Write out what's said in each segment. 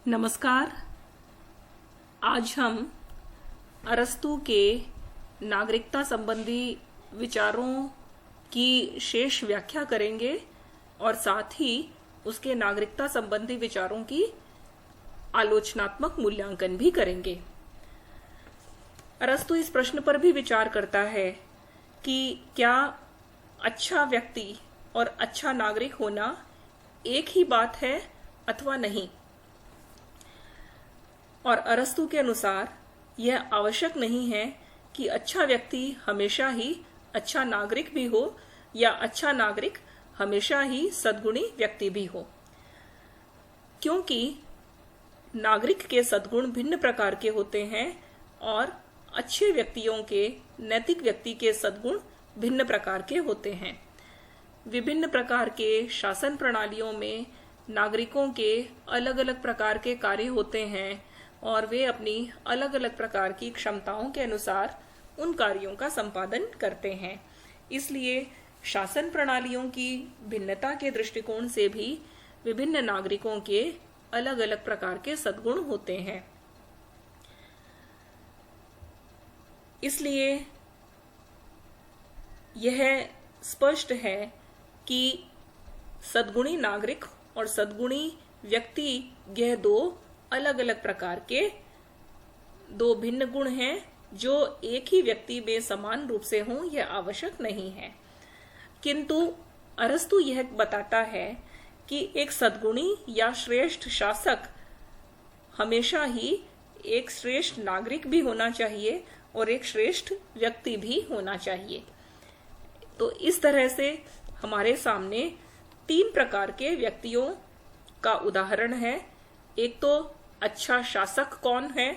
नमस्कार। आज हम अरस्तू के नागरिकता संबंधी विचारों की शेष व्याख्या करेंगे और साथ ही उसके नागरिकता संबंधी विचारों की आलोचनात्मक मूल्यांकन भी करेंगे। अरस्तू इस प्रश्न पर भी विचार करता है कि क्या अच्छा व्यक्ति और अच्छा नागरिक होना एक ही बात है अथवा नहीं। और अरस्तू के अनुसार यह आवश्यक नहीं है कि अच्छा व्यक्ति हमेशा ही अच्छा नागरिक भी हो या अच्छा नागरिक हमेशा ही सद्गुणी व्यक्ति भी हो, क्योंकि नागरिक के सद्गुण भिन्न प्रकार के होते हैं और अच्छे व्यक्तियों के, नैतिक व्यक्ति के सद्गुण भिन्न प्रकार के होते हैं। विभिन्न प्रकार के शासन प्रणालियों में नागरिकों के अलग अलग प्रकार के कार्य होते हैं और वे अपनी अलग अलग प्रकार की क्षमताओं के अनुसार उन कार्यों का संपादन करते हैं। इसलिए शासन प्रणालियों की भिन्नता के दृष्टिकोण से भी विभिन्न नागरिकों के अलग अलग प्रकार के सद्गुण होते हैं। इसलिए यह स्पष्ट है कि सद्गुणी नागरिक और सद्गुणी व्यक्ति यह दो अलग अलग प्रकार के दो भिन्न गुण हैं जो एक ही व्यक्ति में समान रूप से हों यह आवश्यक नहीं है। किंतु अरस्तू यह बताता है कि एक सद्गुणी या श्रेष्ठ शासक हमेशा ही एक श्रेष्ठ नागरिक भी होना चाहिए और एक श्रेष्ठ व्यक्ति भी होना चाहिए। तो इस तरह से हमारे सामने तीन प्रकार के व्यक्तियों का उदाहरण है। एक तो अच्छा शासक कौन है,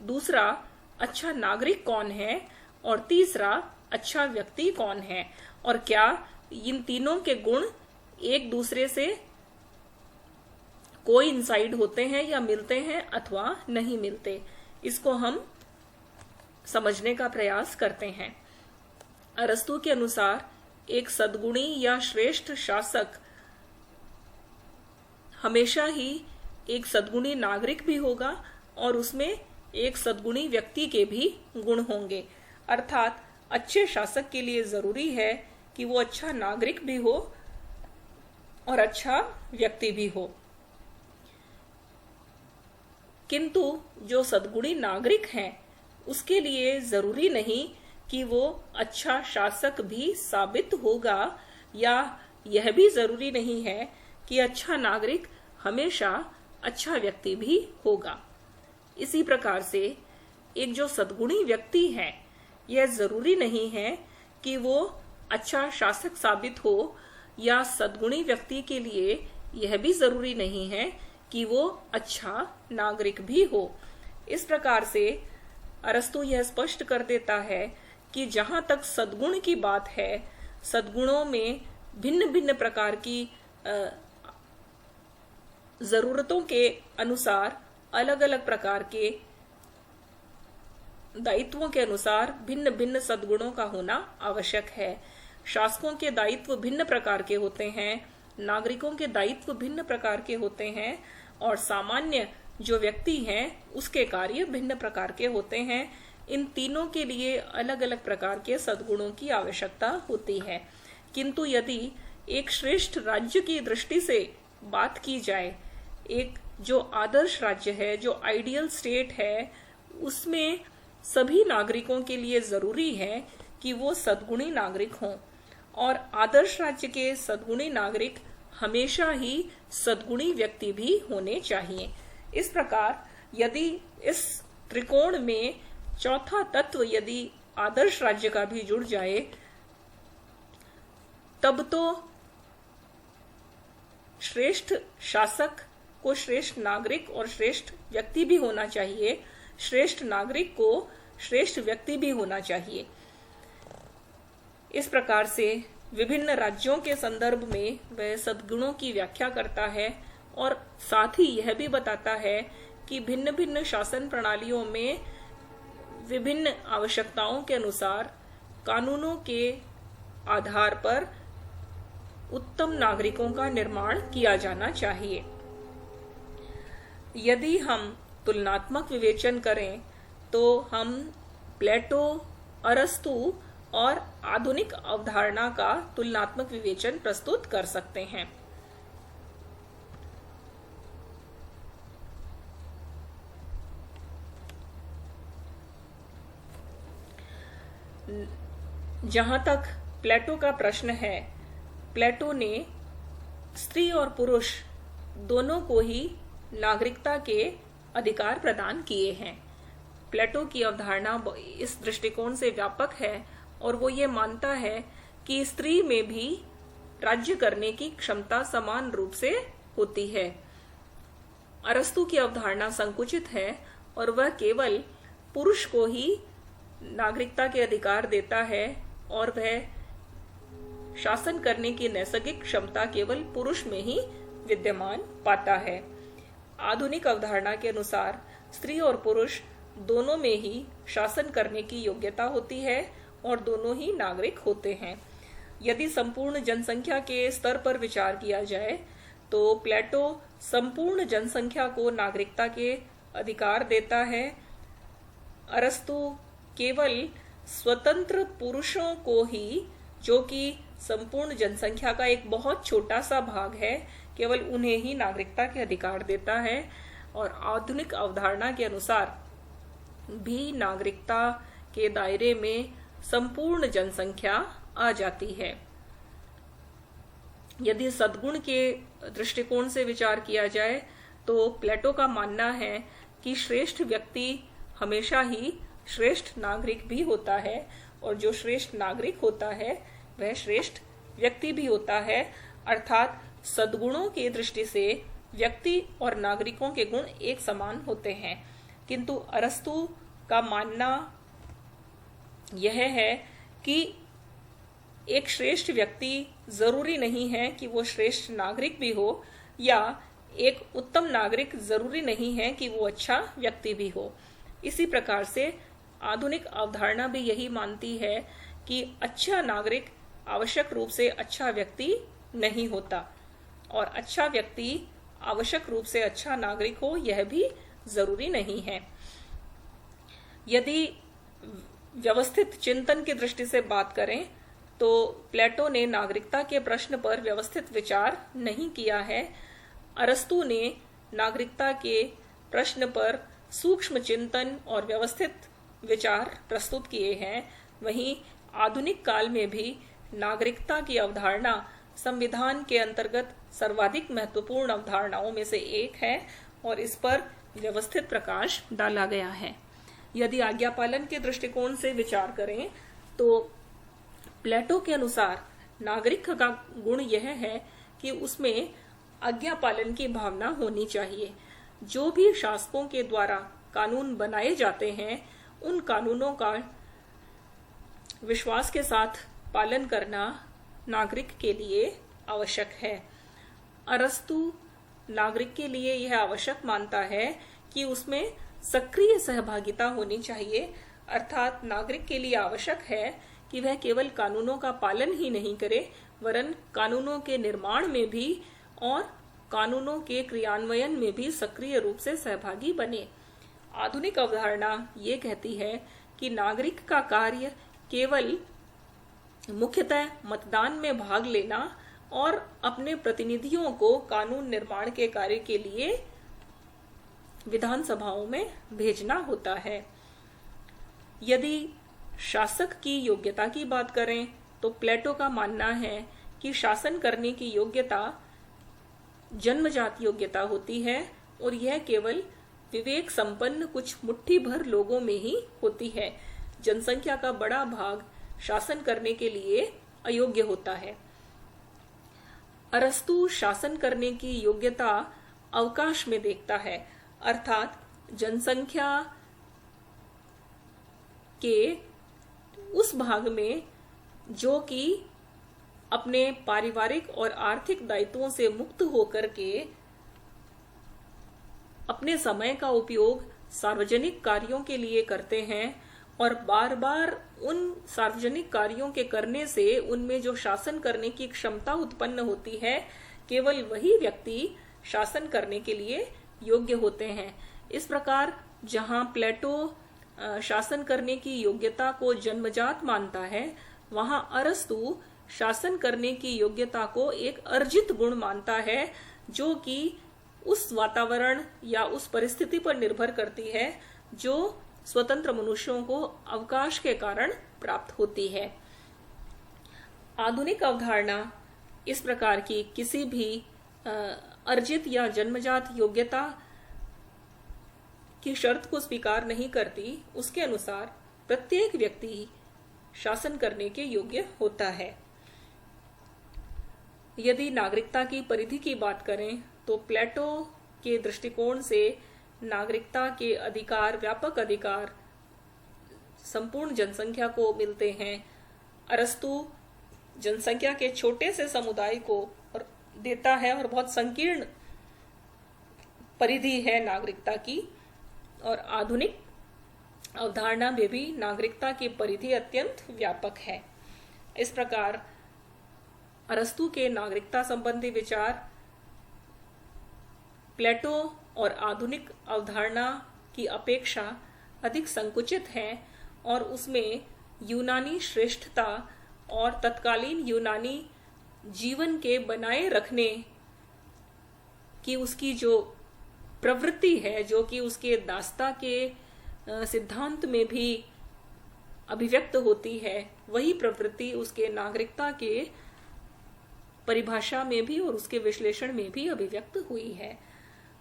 दूसरा अच्छा नागरिक कौन है और तीसरा अच्छा व्यक्ति कौन है, और क्या इन तीनों के गुण एक दूसरे से कोइंसाइड होते हैं या मिलते हैं अथवा नहीं मिलते, इसको हम समझने का प्रयास करते हैं। अरस्तू के अनुसार एक सद्गुणी या श्रेष्ठ शासक हमेशा ही एक सद्गुणी नागरिक भी होगा और उसमें एक सद्गुणी व्यक्ति के भी गुण होंगे। अर्थात अच्छे शासक के लिए जरूरी है कि वो अच्छा नागरिक भी हो और अच्छा व्यक्ति भी हो। किंतु जो सद्गुणी नागरिक हैं उसके लिए जरूरी नहीं कि वो अच्छा शासक भी साबित होगा, या यह भी जरूरी नहीं है कि अच्छा नागरिक हमेशा अच्छा व्यक्ति भी होगा। इसी प्रकार से एक जो सद्गुणी व्यक्ति है यह जरूरी नहीं है कि वो अच्छा शासक साबित हो, या सद्गुणी व्यक्ति के लिए यह भी जरूरी नहीं है कि वो अच्छा नागरिक भी हो। इस प्रकार से अरस्तू यह स्पष्ट कर देता है कि जहां तक सद्गुण की बात है, सद्गुणों में भिन्न भिन्न प्रकार की जरूरतों के अनुसार अलग अलग प्रकार के दायित्वों के अनुसार भिन्न भिन्न सद्गुणों का होना आवश्यक है। शासकों के दायित्व भिन्न प्रकार के होते हैं, नागरिकों के दायित्व भिन्न प्रकार के होते हैं और सामान्य जो व्यक्ति हैं उसके कार्य भिन्न प्रकार के होते हैं। इन तीनों के लिए अलग अलग प्रकार के सद्गुणों की आवश्यकता होती है। किंतु यदि एक श्रेष्ठ राज्य की दृष्टि से बात की जाए, एक जो आदर्श राज्य है, जो आइडियल स्टेट है, उसमें सभी नागरिकों के लिए जरूरी है कि वो सद्गुणी नागरिक हों, और आदर्श राज्य के सद्गुणी नागरिक हमेशा ही सद्गुणी व्यक्ति भी होने चाहिए। इस प्रकार यदि इस त्रिकोण में चौथा तत्व यदि आदर्श राज्य का भी जुड़ जाए, तब तो श्रेष्ठ शासक को श्रेष्ठ नागरिक और श्रेष्ठ व्यक्ति भी होना चाहिए, श्रेष्ठ नागरिक को श्रेष्ठ व्यक्ति भी होना चाहिए। इस प्रकार से विभिन्न राज्यों के संदर्भ में वह सद्गुणों की व्याख्या करता है और साथ ही यह भी बताता है कि भिन्न भिन्न शासन प्रणालियों में विभिन्न आवश्यकताओं के अनुसार कानूनों के आधार पर उत्तम नागरिकों का निर्माण किया जाना चाहिए। यदि हम तुलनात्मक विवेचन करें तो हम प्लेटो, अरस्तु और आधुनिक अवधारणा का तुलनात्मक विवेचन प्रस्तुत कर सकते हैं। जहां तक प्लेटो का प्रश्न है, प्लेटो ने स्त्री और पुरुष दोनों को ही नागरिकता के अधिकार प्रदान किए हैं। प्लेटो की अवधारणा इस दृष्टिकोण से व्यापक है और वो ये मानता है कि स्त्री में भी राज्य करने की क्षमता समान रूप से होती है। अरस्तु की अवधारणा संकुचित है और वह केवल पुरुष को ही नागरिकता के अधिकार देता है और वह शासन करने की नैसर्गिक क्षमता केवल पुरुष में ही विद्यमान पाता है। आधुनिक अवधारणा के अनुसार स्त्री और पुरुष दोनों में ही शासन करने की योग्यता होती है और दोनों ही नागरिक होते हैं। यदि संपूर्ण जनसंख्या के स्तर पर विचार किया जाए तो प्लेटो संपूर्ण जनसंख्या को नागरिकता के अधिकार देता है। अरस्तु केवल स्वतंत्र पुरुषों को ही, जो कि संपूर्ण जनसंख्या का एक बहुत छोटा सा भाग है, केवल उन्हें ही नागरिकता के अधिकार देता है। और आधुनिक अवधारणा के अनुसार भी नागरिकता के दायरे में संपूर्ण जनसंख्या आ जाती है। यदि सद्गुण के दृष्टिकोण से विचार किया जाए तो प्लेटो का मानना है कि श्रेष्ठ व्यक्ति हमेशा ही श्रेष्ठ नागरिक भी होता है और जो श्रेष्ठ नागरिक होता है वह श्रेष्ठ व्यक्ति भी होता है। अर्थात सद्गुणों की दृष्टि से व्यक्ति और नागरिकों के गुण एक समान होते हैं। किंतु अरस्तु का मानना यह है कि एक श्रेष्ठ व्यक्ति जरूरी नहीं है कि वो श्रेष्ठ नागरिक भी हो, या एक उत्तम नागरिक जरूरी नहीं है कि वो अच्छा व्यक्ति भी हो। इसी प्रकार से आधुनिक अवधारणा भी यही मानती है कि अच्छा नागरिक आवश्यक रूप से अच्छा व्यक्ति नहीं होता और अच्छा व्यक्ति आवश्यक रूप से अच्छा नागरिक हो, यह भी जरूरी नहीं है। यदि व्यवस्थित चिंतन की दृष्टि से बात करें तो प्लेटो ने नागरिकता के प्रश्न पर व्यवस्थित विचार नहीं किया है। अरस्तु ने नागरिकता के प्रश्न पर सूक्ष्म चिंतन और व्यवस्थित विचार प्रस्तुत किए हैं। वहीं आधुनिक काल में भी नागरिकता की अवधारणा संविधान के अंतर्गत सर्वाधिक महत्वपूर्ण अवधारणाओं में से एक है और इस पर व्यवस्थित प्रकाश डाला गया है। यदि आज्ञा पालन के दृष्टिकोण से विचार करें तो प्लेटो के अनुसार नागरिक का गुण यह है कि उसमें आज्ञा पालन की भावना होनी चाहिए। जो भी शासकों के द्वारा कानून बनाए जाते हैं उन कानूनों का विश्वास के साथ पालन करना नागरिक के लिए आवश्यक है। अरस्तु नागरिक के लिए यह आवश्यक मानता है कि उसमें सक्रिय सहभागिता होनी चाहिए। अर्थात नागरिक के लिए आवश्यक है कि वह केवल कानूनों का पालन ही नहीं करे, वरन कानूनों के निर्माण में भी और कानूनों के क्रियान्वयन में भी सक्रिय रूप से सहभागी बने। आधुनिक अवधारणा ये कहती है कि नागरिक का कार्य केवल मुख्यतः मतदान में भाग लेना और अपने प्रतिनिधियों को कानून निर्माण के कार्य के लिए विधानसभाओं में भेजना होता है। यदि शासक की योग्यता की बात करें तो प्लेटो का मानना है कि शासन करने की योग्यता जन्मजात योग्यता होती है और यह केवल विवेक संपन्न कुछ मुट्ठी भर लोगों में ही होती है। जनसंख्या का बड़ा भाग शासन करने के लिए अयोग्य होता है। अरस्तु शासन करने की योग्यता अवकाश में देखता है, अर्थात जनसंख्या के उस भाग में जो कि अपने पारिवारिक और आर्थिक दायित्वों से मुक्त होकर के अपने समय का उपयोग सार्वजनिक कार्यों के लिए करते हैं और बार बार उन सार्वजनिक कार्यों के करने से उनमें जो शासन करने की क्षमता उत्पन्न होती है, केवल वही व्यक्ति शासन करने के लिए योग्य होते हैं। इस प्रकार जहां प्लेटो शासन करने की योग्यता को जन्मजात मानता है, वहां अरस्तु शासन करने की योग्यता को एक अर्जित गुण मानता है, जो कि उस वातावरण या उस परिस्थिति पर निर्भर करती है जो स्वतंत्र मनुष्यों को अवकाश के कारण प्राप्त होती है। आधुनिक अवधारणा इस प्रकार की किसी भी अर्जित या जन्मजात योग्यता की शर्त को स्वीकार नहीं करती। उसके अनुसार प्रत्येक व्यक्ति शासन करने के योग्य होता है। यदि नागरिकता की परिधि की बात करें तो प्लेटो के दृष्टिकोण से नागरिकता के अधिकार, व्यापक अधिकार संपूर्ण जनसंख्या को मिलते हैं। अरस्तु जनसंख्या के छोटे से समुदाय को देता है और बहुत संकीर्ण परिधि है नागरिकता की। और आधुनिक अवधारणा में भी नागरिकता की परिधि अत्यंत व्यापक है। इस प्रकार अरस्तु के नागरिकता संबंधी विचार प्लेटो और आधुनिक अवधारणा की अपेक्षा अधिक संकुचित है और उसमें यूनानी श्रेष्ठता और तत्कालीन यूनानी जीवन के बनाए रखने की उसकी जो प्रवृत्ति है, जो कि उसके दास्ता के सिद्धांत में भी अभिव्यक्त होती है, वही प्रवृत्ति उसके नागरिकता के परिभाषा में भी और उसके विश्लेषण में भी अभिव्यक्त हुई है।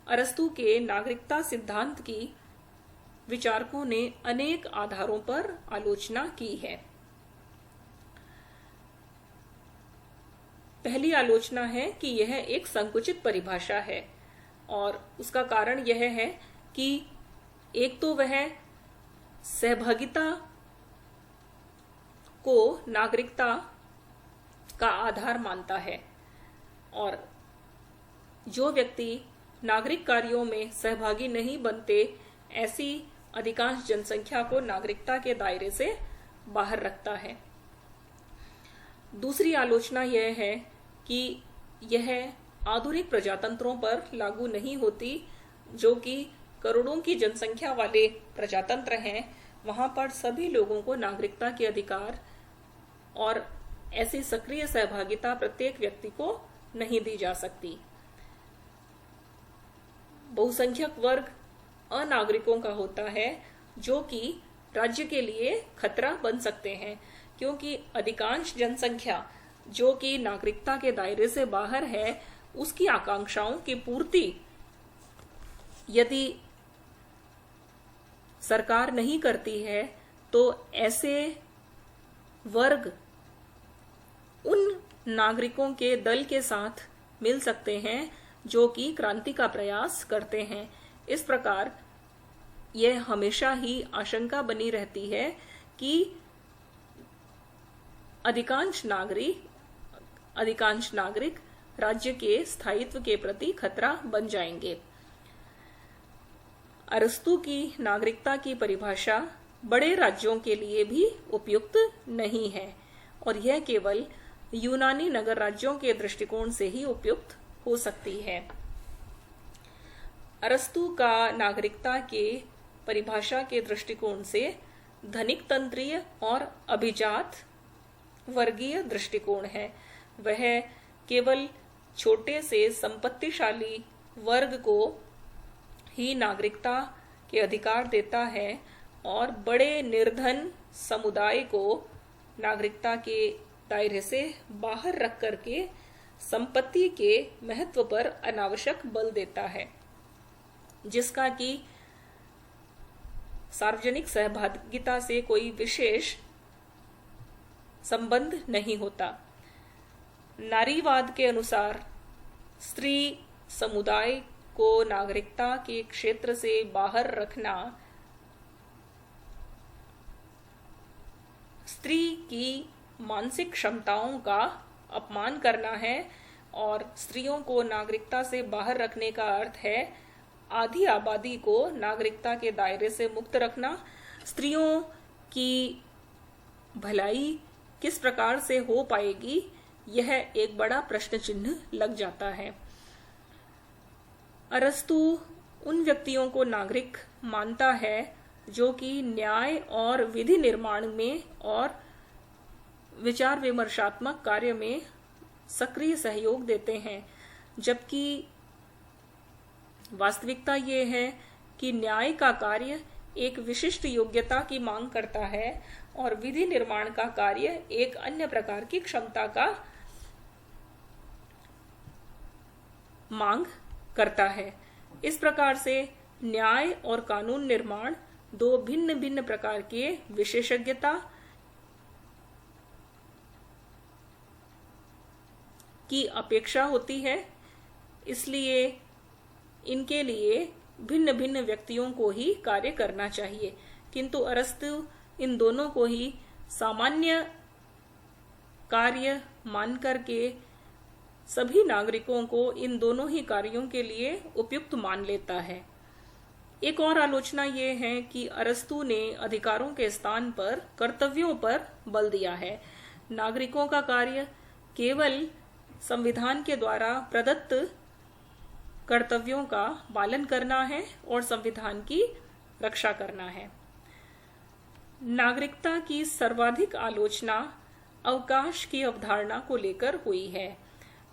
अरस्तु के नागरिकता सिद्धांत की विचारकों ने अनेक आधारों पर आलोचना की है। पहली आलोचना है कि यह एक संकुचित परिभाषा है और उसका कारण यह है कि एक तो वह सहभागिता को नागरिकता का आधार मानता है और जो व्यक्ति नागरिक कार्यों में सहभागी नहीं बनते, ऐसी अधिकांश जनसंख्या को नागरिकता के दायरे से बाहर रखता है। दूसरी आलोचना यह है कि यह आधुनिक प्रजातंत्रों पर लागू नहीं होती, जो कि करोड़ों की जनसंख्या वाले प्रजातंत्र हैं। वहां पर सभी लोगों को नागरिकता के अधिकार और ऐसी सक्रिय सहभागिता प्रत्येक व्यक्ति को नहीं दी जा सकती। बहुसंख्यक वर्ग अनागरिकों का होता है, जो कि राज्य के लिए खतरा बन सकते हैं, क्योंकि अधिकांश जनसंख्या जो कि नागरिकता के दायरे से बाहर है, उसकी आकांक्षाओं की पूर्ति यदि सरकार नहीं करती है, तो ऐसे वर्ग उन नागरिकों के दल के साथ मिल सकते हैं जो कि क्रांति का प्रयास करते हैं। इस प्रकार यह हमेशा ही आशंका बनी रहती है कि अधिकांश नागरिक राज्य के स्थायित्व के प्रति खतरा बन जाएंगे। अरस्तु की नागरिकता की परिभाषा बड़े राज्यों के लिए भी उपयुक्त नहीं है और यह केवल यूनानी नगर राज्यों के दृष्टिकोण से ही उपयुक्त हो सकती है। अरस्तु का नागरिकता के परिभाषा के दृष्टिकोण से धनिक तंत्रीय और अभिजात वर्गीय दृष्टिकोण है। वह केवल छोटे से संपत्तिशाली वर्ग को ही नागरिकता के अधिकार देता है और बड़े निर्धन समुदाय को नागरिकता के दायरे से बाहर रख करके संपत्ति के महत्व पर अनावश्यक बल देता है, जिसका कि सार्वजनिक सहभागिता से कोई विशेष संबंध नहीं होता। नारीवाद के अनुसार स्त्री समुदाय को नागरिकता के क्षेत्र से बाहर रखना स्त्री की मानसिक क्षमताओं का अपमान करना है और स्त्रियों को नागरिकता से बाहर रखने का अर्थ है आधी आबादी को नागरिकता के दायरे से मुक्त रखना। स्त्रियों की भलाई किस प्रकार से हो पाएगी, यह एक बड़ा प्रश्न चिन्ह लग जाता है। अरस्तु उन व्यक्तियों को नागरिक मानता है जो कि न्याय और विधि निर्माण में और विचार विमर्शात्मक कार्य में सक्रिय सहयोग देते हैं, जबकि वास्तविकता ये है कि न्याय का कार्य एक विशिष्ट योग्यता की मांग करता है और विधि निर्माण का कार्य एक अन्य प्रकार की क्षमता का मांग करता है। इस प्रकार से न्याय और कानून निर्माण दो भिन्न भिन्न प्रकार के विशेषज्ञता की अपेक्षा होती है, इसलिए इनके लिए भिन्न भिन्न व्यक्तियों को ही कार्य करना चाहिए। किंतु अरस्तु इन दोनों को ही सामान्य कार्य मान करके सभी नागरिकों को इन दोनों ही कार्यों के लिए उपयुक्त मान लेता है। एक और आलोचना ये है कि अरस्तु ने अधिकारों के स्थान पर कर्तव्यों पर बल दिया है। नागरिकों का कार्य केवल संविधान के द्वारा प्रदत्त कर्तव्यों का पालन करना है और संविधान की रक्षा करना है। नागरिकता की सर्वाधिक आलोचना अवकाश की अवधारणा को लेकर हुई है।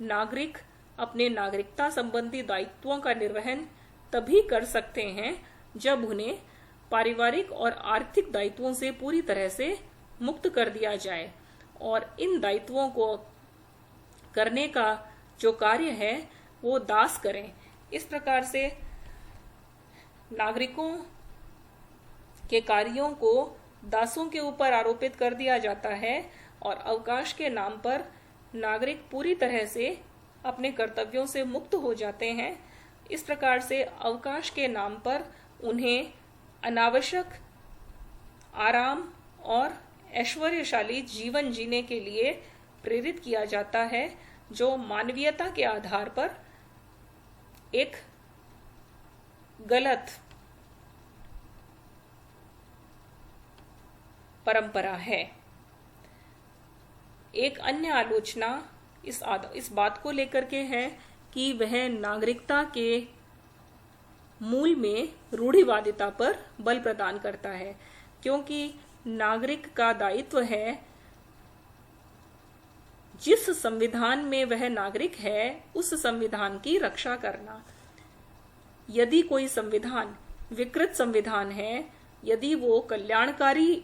नागरिक अपने नागरिकता संबंधी दायित्वों का निर्वहन तभी कर सकते हैं जब उन्हें पारिवारिक और आर्थिक दायित्वों से पूरी तरह से मुक्त कर दिया जाए और इन दायित्वों को करने का जो कार्य है वो दास करें। इस प्रकार से नागरिकों के कार्यों को दासों के ऊपर आरोपित कर दिया जाता है और अवकाश के नाम पर नागरिक पूरी तरह से अपने कर्तव्यों से मुक्त हो जाते हैं। इस प्रकार से अवकाश के नाम पर उन्हें अनावश्यक आराम और ऐश्वर्यशाली जीवन जीने के लिए प्रेरित किया जाता है, जो मानवीयता के आधार पर एक गलत परंपरा है। एक अन्य आलोचना इस बात को लेकर के है कि वह नागरिकता के मूल में रूढ़िवादिता पर बल प्रदान करता है, क्योंकि नागरिक का दायित्व है जिस संविधान में वह नागरिक है उस संविधान की रक्षा करना। यदि कोई संविधान विकृत संविधान है, यदि वो कल्याणकारी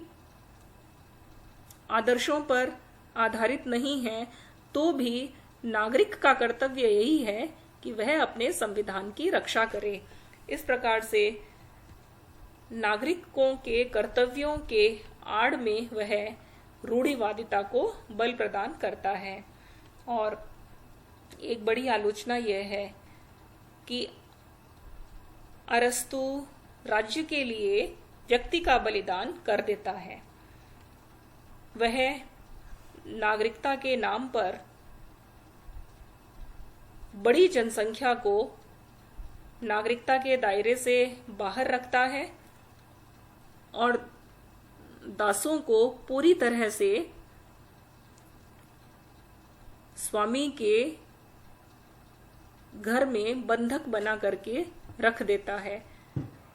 आदर्शों पर आधारित नहीं है, तो भी नागरिक का कर्तव्य यही है कि वह अपने संविधान की रक्षा करे। इस प्रकार से नागरिकों के कर्तव्यों के आड़ में वह रूढ़िवादिता को बल प्रदान करता है। और एक बड़ी आलोचना यह है कि अरस्तु राज्य के लिए व्यक्ति का बलिदान कर देता है। वह नागरिकता के नाम पर बड़ी जनसंख्या को नागरिकता के दायरे से बाहर रखता है और दासों को पूरी तरह से स्वामी के घर में बंधक बना करके रख देता है।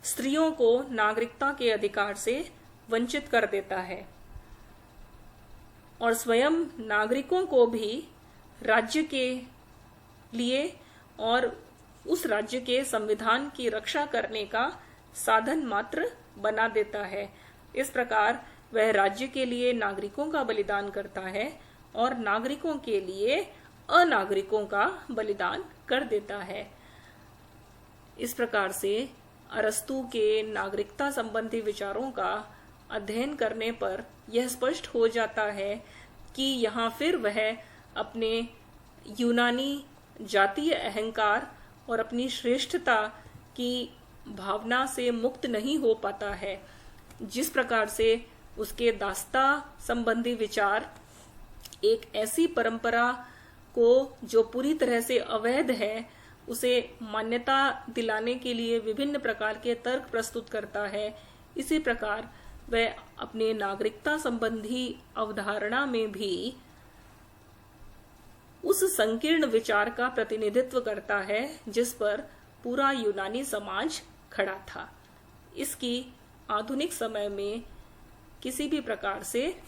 स्त्रियों को नागरिकता के अधिकार से वंचित कर देता है और स्वयं नागरिकों को भी राज्य के लिए और उस राज्य के संविधान की रक्षा करने का साधन मात्र बना देता है। इस प्रकार वह राज्य के लिए नागरिकों का बलिदान करता है और नागरिकों के लिए अनागरिकों का बलिदान कर देता है। इस प्रकार से अरस्तु के नागरिकता संबंधी विचारों का अध्ययन करने पर यह स्पष्ट हो जाता है कि यहाँ फिर वह अपने यूनानी जातीय अहंकार और अपनी श्रेष्ठता की भावना से मुक्त नहीं हो पाता है। जिस प्रकार से उसके दास्ता संबंधी विचार एक ऐसी परंपरा को जो पूरी तरह से अवैध है उसे मान्यता दिलाने के लिए विभिन्न प्रकार के तर्क प्रस्तुत करता है, इसी प्रकार वह अपने नागरिकता संबंधी अवधारणा में भी उस संकीर्ण विचार का प्रतिनिधित्व करता है जिस पर पूरा यूनानी समाज खड़ा था। इसकी आधुनिक समय में किसी भी प्रकार से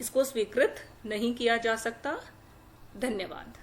इसको स्वीकृत नहीं किया जा सकता। धन्यवाद।